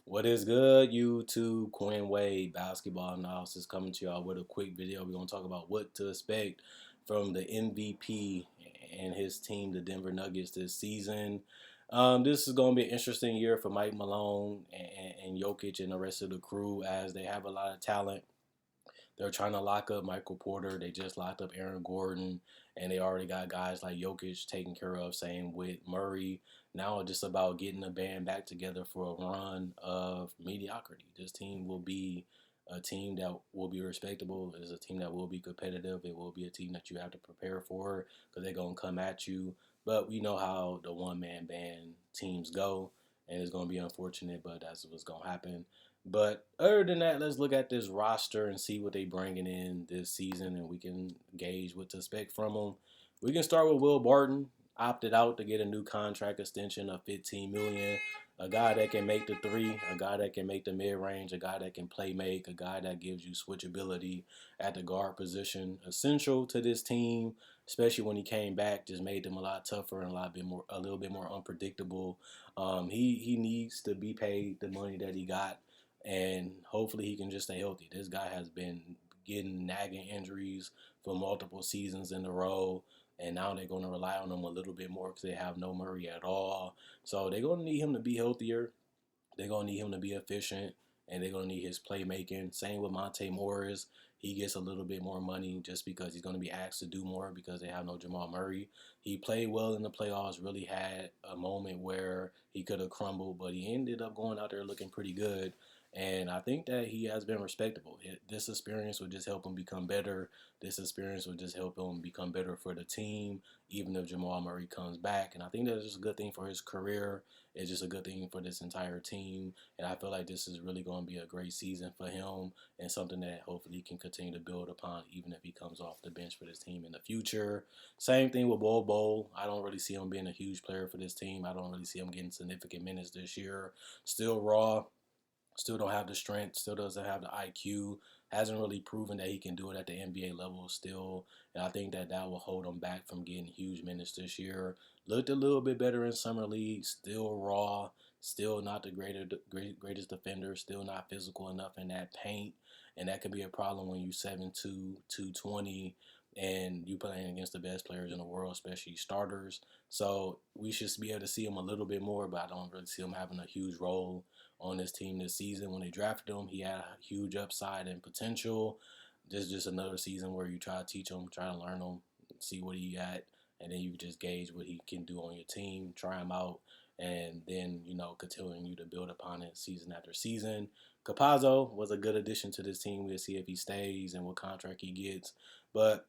What is good, YouTube? Quinn Wade basketball analysis coming to y'all with a quick video. We're gonna talk about what to expect from the MVP and his team, the Denver Nuggets, this season. This is gonna be an interesting year for Mike Malone and Jokic and the rest of the crew as they have a lot of talent. They're trying to lock up Michael Porter. They just locked up Aaron Gordon, and they already got guys like Jokic taken care of. Same with Murray. Now it's just about getting the band back together for a run of mediocrity. This team will be a team that will be respectable. It's a team that will be competitive. It will be a team that you have to prepare for because they're gonna come at you. But we know how the one-man band teams go, and it's gonna be unfortunate, but that's what's gonna happen. But other than that, let's look at this roster and see what they bringing in this season, and we can gauge what to expect from them. We can start with Will Barton, opted out to get a new contract extension of $15 million. A guy that can make the three, a guy that can make the mid range, a guy that can play make, a guy that gives you switchability at the guard position. Essential to this team, especially when he came back, just made them a lot tougher and a little bit more unpredictable. He needs to be paid the money that he got, and hopefully he can just stay healthy. This guy has been getting nagging injuries for multiple seasons in a row, and now they're going to rely on him a little bit more because they have no Murray at all. So they're going to need him to be healthier. They're going to need him to be efficient, and they're going to need his playmaking. Same with Monte Morris. He gets a little bit more money just because he's going to be asked to do more because they have no Jamal Murray. He played well in the playoffs, really had a moment where he could have crumbled, but he ended up going out there looking pretty good. And I think that he has been respectable. This experience will just help him become better. This experience will just help him become better for the team, even if Jamal Murray comes back. And I think that's just a good thing for his career. It's just a good thing for this entire team. And I feel like this is really going to be a great season for him and something that hopefully he can continue to build upon, even if he comes off the bench for this team in the future. Same thing with Bol Bol. I don't really see him being a huge player for this team. I don't really see him getting significant minutes this year. Still raw. Still don't have the strength, still doesn't have the IQ, hasn't really proven that he can do it at the NBA level still. And I think that that will hold him back from getting huge minutes this year. Looked a little bit better in Summer League, still raw, still not the greatest defender, still not physical enough in that paint. And that could be a problem when you 7'2", 220, and you playing against the best players in the world, especially starters. So we should be able to see him a little bit more, but I don't really see him having a huge role on this team this season. When they drafted him, he had a huge upside and potential. This is just another season where you try to teach him, try to learn him, see what he got, and then you just gauge what he can do on your team, try him out, and then, continuing you to build upon it season after season. Capazzo was a good addition to this team. We'll see if he stays and what contract he gets. But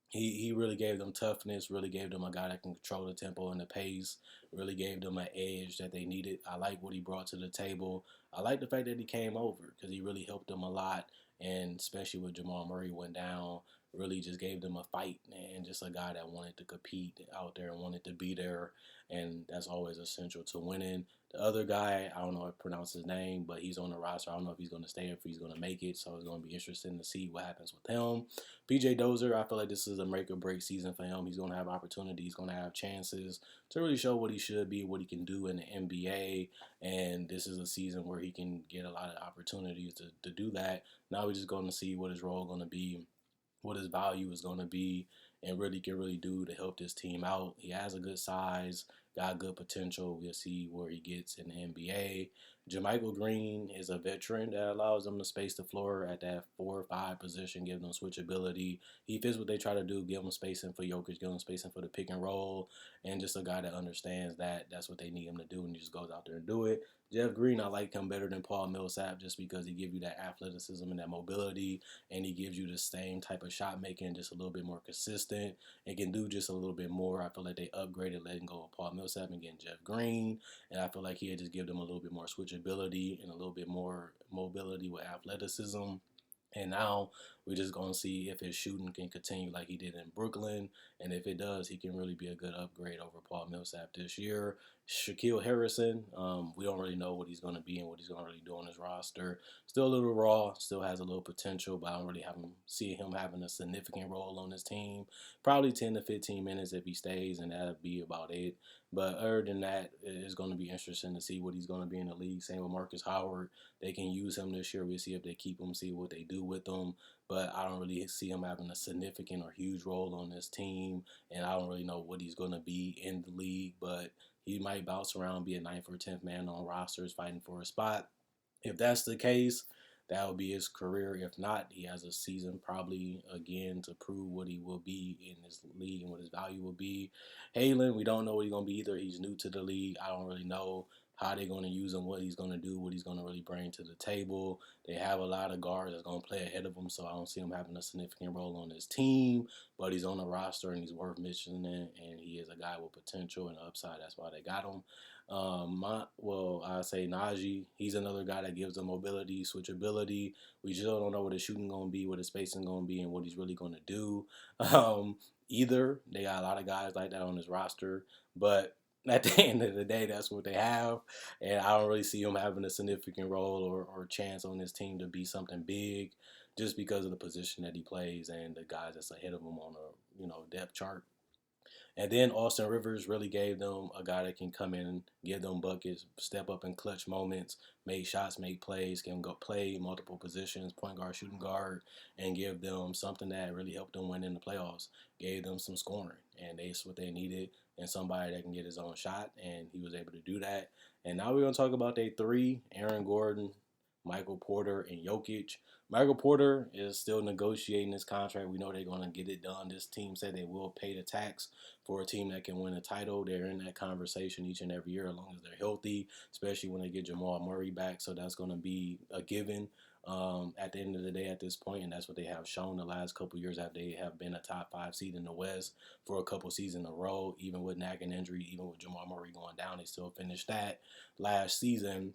he really gave them toughness, really gave them a guy that can control the tempo and the pace, really gave them an edge that they needed. I like what he brought to the table. I like the fact that he came over because he really helped them a lot, and especially when Jamal Murray went down, really just gave them a fight and just a guy that wanted to compete out there and wanted to be there, and that's always essential to winning. The other guy, I don't know how to pronounce his name, but he's on the roster. I don't know if he's going to stay or if he's going to make it, so it's going to be interesting to see what happens with him. PJ Dozier, I feel like this is a make or break season for him. He's going to have opportunities, he's going to have chances to really show what he should be, what he can do in the NBA. And this is a season where he can get a lot of opportunities to do that. Now we're just going to see what his role is going to be, what his value is going to be, and really can really do to help this team out. He has a good size, got good potential. We'll see where he gets in the NBA. Jermichael Green is a veteran that allows them to space the floor at that 4 or 5 position, give them switchability. He fits what they try to do, give them spacing for Jokic, give them spacing for the pick and roll, and just a guy that understands that that's what they need him to do, and he just goes out there and do it. Jeff Green, I like him better than Paul Millsap just because he gives you that athleticism and that mobility, and he gives you the same type of shot making, just a little bit more consistent, and can do just a little bit more. I feel like they upgraded letting go of Paul Millsap and getting Jeff Green, and I feel like he'll just give them a little bit more switchability and a little bit more mobility with athleticism. And now we're just going to see if his shooting can continue like he did in Brooklyn. And if it does, he can really be a good upgrade over Paul Millsap this year. Shaquille Harrison, we don't really know what he's going to be and what he's going to really do on his roster. Still a little raw, still has a little potential, but I don't really see him having a significant role on this team. Probably 10 to 15 minutes if he stays, and that'll be about it. But other than that, it's going to be interesting to see what he's going to be in the league. Same with Marcus Howard. They can use him this year. We'll see if they keep him, see what they do with him. But I don't really see him having a significant or huge role on this team. And I don't really know what he's going to be in the league. But he might bounce around, be a 9th or 10th man on rosters fighting for a spot. If that's the case, that would be his career. If not, he has a season probably again to prove what he will be in this league and what his value will be. Halen, we don't know what he's going to be either. He's new to the league. I don't really know how they're going to use him, what he's going to do, what he's going to really bring to the table. They have a lot of guards that's going to play ahead of him, so I don't see him having a significant role on this team. But he's on the roster and he's worth mentioning, and he is a guy with potential and upside. That's why they got him. I say Najee. He's another guy that gives them mobility, switchability. We still don't know what his shooting gonna be, what his spacing gonna be, and what he's really gonna do. Either they got a lot of guys like that on his roster, but at the end of the day, that's what they have, and I don't really see him having a significant role or chance on this team to be something big, just because of the position that he plays and the guys that's ahead of him on a depth chart. And then Austin Rivers really gave them a guy that can come in, give them buckets, step up in clutch moments, make shots, make plays, can go play multiple positions, point guard, shooting guard, and give them something that really helped them win in the playoffs. Gave them some scoring, and that's what they needed, and somebody that can get his own shot, and he was able to do that. And now we're going to talk about their three: Aaron Gordon, Michael Porter, and Jokic. Michael Porter is still negotiating his contract. We know they're going to get it done. This team said they will pay the tax for a team that can win a title. They're in that conversation each and every year as long as they're healthy, especially when they get Jamal Murray back. So that's going to be a given at the end of the day at this point, and that's what they have shown the last couple years after they have been a top 5 seed in the West for a couple seasons in a row. Even with nagging injury, even with Jamal Murray going down, they still finished that last season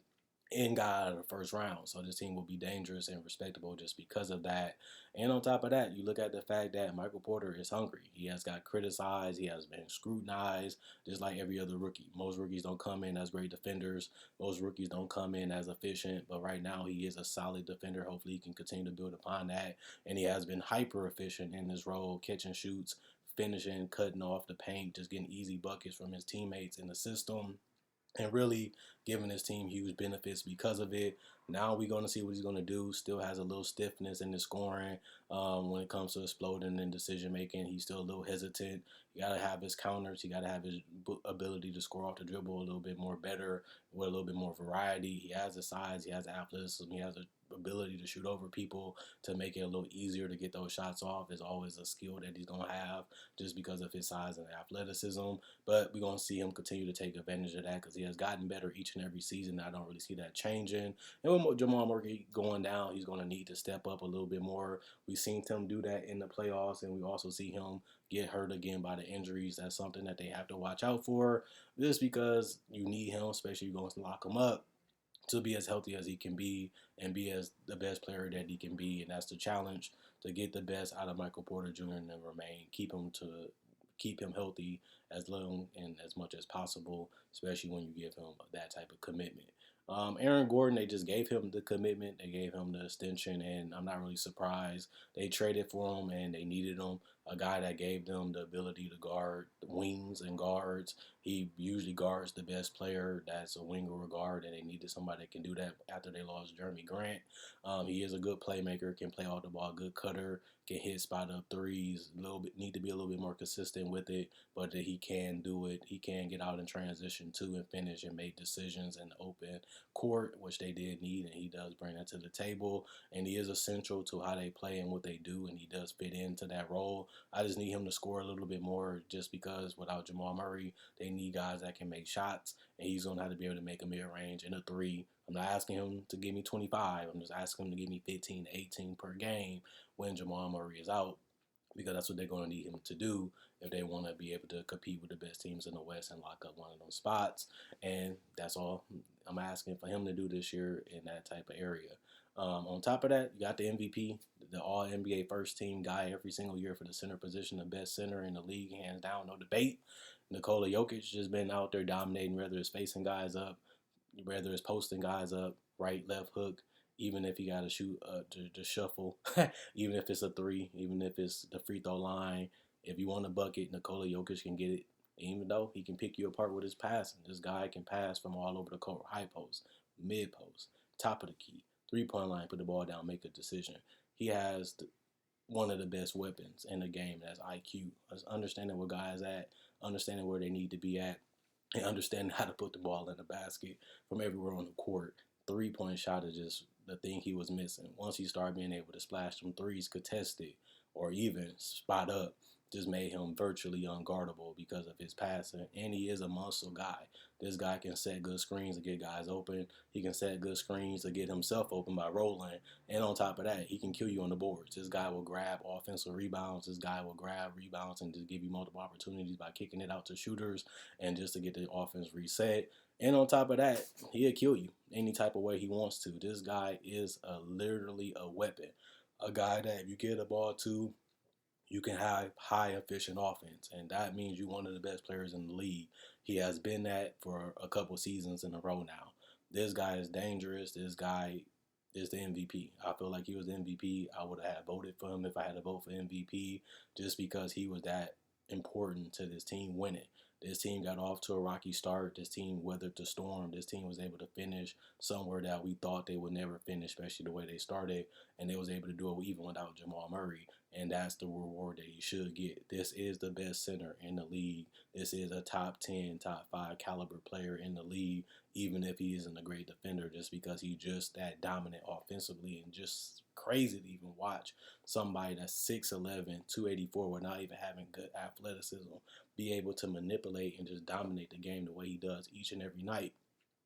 and got out of the first round. So this team will be dangerous and respectable just because of that. And on top of that, you look at the fact that Michael Porter is hungry. He has got criticized. He has been scrutinized just like every other rookie. Most rookies don't come in as great defenders. Most rookies don't come in as efficient. But right now he is a solid defender. Hopefully he can continue to build upon that. And he has been hyper efficient in this role, catching shoots, finishing, cutting off the paint, just getting easy buckets from his teammates in the system, and really giving his team huge benefits because of it. Now we're going to see what he's going to do. Still has a little stiffness in the scoring when it comes to exploding and decision making. He's still a little hesitant. You got to have his counters. You got to have his ability to score off the dribble a little bit more better with a little bit more variety. He has the size. He has the athleticism. He has the ability to shoot over people to make it a little easier to get those shots off. Is always a skill that he's going to have just because of his size and athleticism. But we're going to see him continue to take advantage of that because he has gotten better each and every season. I don't really see that changing. And with Jamal Murray going down, he's going to need to step up a little bit more. We've seen him do that in the playoffs, and we also see him get hurt again by the injuries. That's something that they have to watch out for just because you need him, especially if you're going to lock him up, to be as healthy as he can be and be as the best player that he can be. And that's the challenge, to get the best out of Michael Porter Jr. and then keep him healthy as long and as much as possible, especially when you give him that type of commitment. Aaron Gordon, they just gave him the commitment. They gave him the extension, and I'm not really surprised. They traded for him, and they needed him. A guy that gave them the ability to guard wings and guards. He usually guards the best player that's a wing or a guard, and they needed somebody that can do that after they lost Jeremy Grant. He is a good playmaker, can play off the ball, good cutter, can hit spot up threes. Need to be a little bit more consistent with it, but that he can do it. He can get out in transition too and finish and make decisions in the open court, which they did need, and he does bring that to the table. And he is essential to how they play and what they do, and he does fit into that role. I just need him to score a little bit more, just because without Jamal Murray, they need guys that can make shots, and he's going to have to be able to make a mid-range and a three. I'm not asking him to give me 25. I'm just asking him to give me 15 to 18 per game when Jamal Murray is out, because that's what they're going to need him to do if they want to be able to compete with the best teams in the West and lock up one of those spots. And that's all I'm asking for him to do this year in that type of area. On top of that, you got the MVP, the All-NBA first team guy every single year for the center position, the best center in the league, hands down, no debate. Nikola Jokic just been out there dominating, whether it's facing guys up, whether it's posting guys up, right, left hook, even if he got to shoot to shuffle, even if it's a three, even if it's the free throw line. If you want a bucket, Nikola Jokic can get it Even though he can pick you apart with his passing, this guy can pass from all over the court, high post, mid post, top of the key, 3-point line, put the ball down, make a decision. He has one of the best weapons in the game. That's IQ. That's understanding where guys at, understanding where they need to be at, and understanding how to put the ball in the basket from everywhere on the court. 3-point shot is just the thing he was missing. Once he started being able to splash some threes contested or even spot up, just made him virtually unguardable because of his passing. And he is a muscle guy. This guy can set good screens to get guys open. He can set good screens to get himself open by rolling. And on top of that, he can kill you on the boards. This guy will grab offensive rebounds. This guy will grab rebounds and just give you multiple opportunities by kicking it out to shooters and just to get the offense reset. And on top of that, he'll kill you any type of way he wants to. This guy is literally a weapon. A guy that if you get a ball to, you can have high efficient offense, and that means you're one of the best players in the league. He has been that for a couple seasons in a row now. This guy is dangerous. This guy is the MVP. I feel like he was the MVP. I would have voted for him if I had to vote for MVP, just because he was that important to this team winning. This team got off to a rocky start. This team weathered the storm. This team was able to finish somewhere that we thought they would never finish, especially the way they started. And they was able to do it even without Jamal Murray. And that's the reward that you should get. This is the best center in the league. This is a top 10, top 5 caliber player in the league, even if he isn't a great defender, just because he's just that dominant offensively and just crazy to even watch somebody that's 6'11", 284 without even having good athleticism be able to manipulate and just dominate the game the way he does each and every night.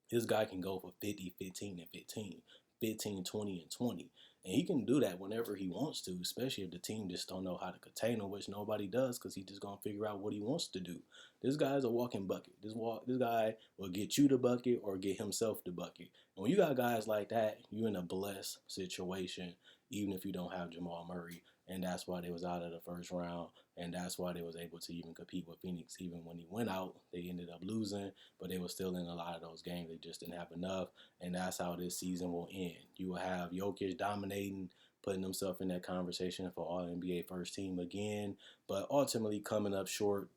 This guy can go for 50, 15, and 15, 15, 20, and 20. And he can do that whenever he wants to, especially if the team just don't know how to contain him, which nobody does because he's just going to figure out what he wants to do. This guy's a walking bucket. This guy will get you the bucket or get himself the bucket. And when you got guys like that, you're in a blessed situation, even if you don't have Jamal Murray. And that's why they was out of the first round. And that's why they was able to even compete with Phoenix. Even when he went out, they ended up losing, but they were still in a lot of those games. They just didn't have enough. And that's how this season will end. You will have Jokic dominating, putting himself in that conversation for All-NBA first team again, but ultimately coming up short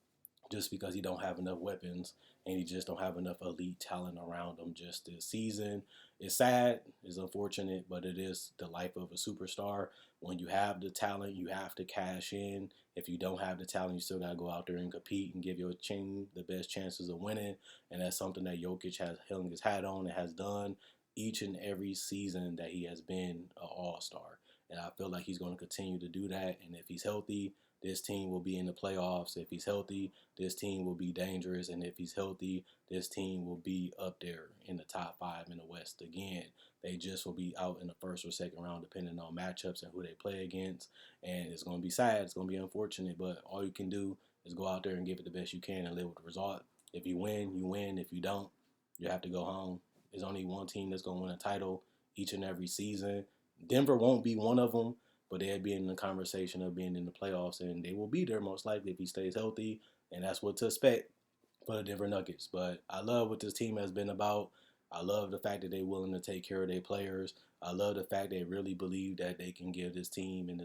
just because he don't have enough weapons and he just don't have enough elite talent around him just this season. It's sad, it's unfortunate, but it is the life of a superstar. When you have the talent, you have to cash in. If you don't have the talent, you still got to go out there and compete and give your team the best chances of winning. And that's something that Jokic has hung his hat on and has done each and every season that he has been an all-star. And I feel like he's going to continue to do that. And if he's healthy, this team will be in the playoffs. If he's healthy, this team will be dangerous. And if he's healthy, this team will be up there in the top 5 in the West again. They just will be out in the first or second round depending on matchups and who they play against. And it's going to be sad. It's going to be unfortunate. But all you can do is go out there and give it the best you can and live with the result. If you win, you win. If you don't, you have to go home. There's only one team that's going to win a title each and every season. Denver won't be one of them, but they'll be in the conversation of being in the playoffs, and they will be there most likely if he stays healthy, and that's what to expect for the Denver Nuggets. But I love what this team has been about. I love the fact that they're willing to take care of their players. I love the fact they really believe that they can give this team in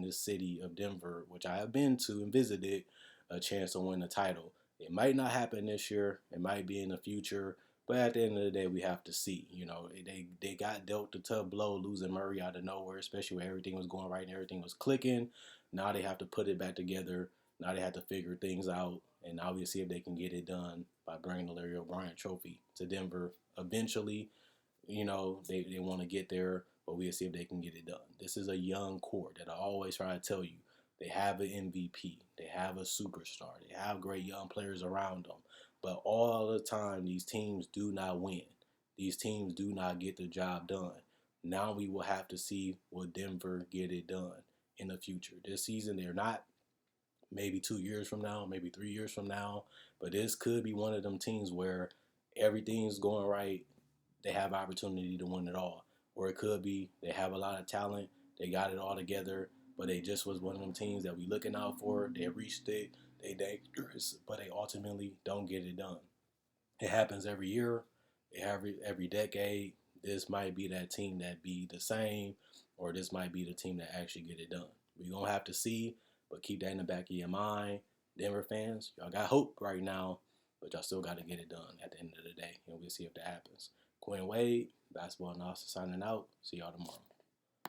this city of Denver, which I have been to and visited, a chance to win the title. It might not happen this year. It might be in the future. But at the end of the day, we have to see. You know, they got dealt a tough blow losing Murray out of nowhere, especially when everything was going right and everything was clicking. Now they have to put it back together. Now they have to figure things out. And now we'll see if they can get it done by bringing the Larry O'Brien trophy to Denver eventually. You know, they want to get there, but we'll see if they can get it done. This is a young core that I always try to tell you. They have an MVP. They have a superstar. They have great young players around them. But all the time, these teams do not win. These teams do not get the job done. Now we will have to see will Denver get it done in the future. This season, they're not. Maybe 2 years from now, maybe 3 years from now. But this could be one of them teams where everything's going right. They have opportunity to win it all. Or it could be they have a lot of talent. They got it all together. But they just was one of them teams that we looking out for. They reached it. They dangerous, but they ultimately don't get it done. It happens every year, every decade. This might be that team that be the same, or this might be the team that actually get it done. We're going to have to see, but keep that in the back of your mind. Denver fans, y'all got hope right now, but y'all still got to get it done at the end of the day. And we'll see if that happens. Quinn Wade, Basketball Analysis signing out. See y'all tomorrow.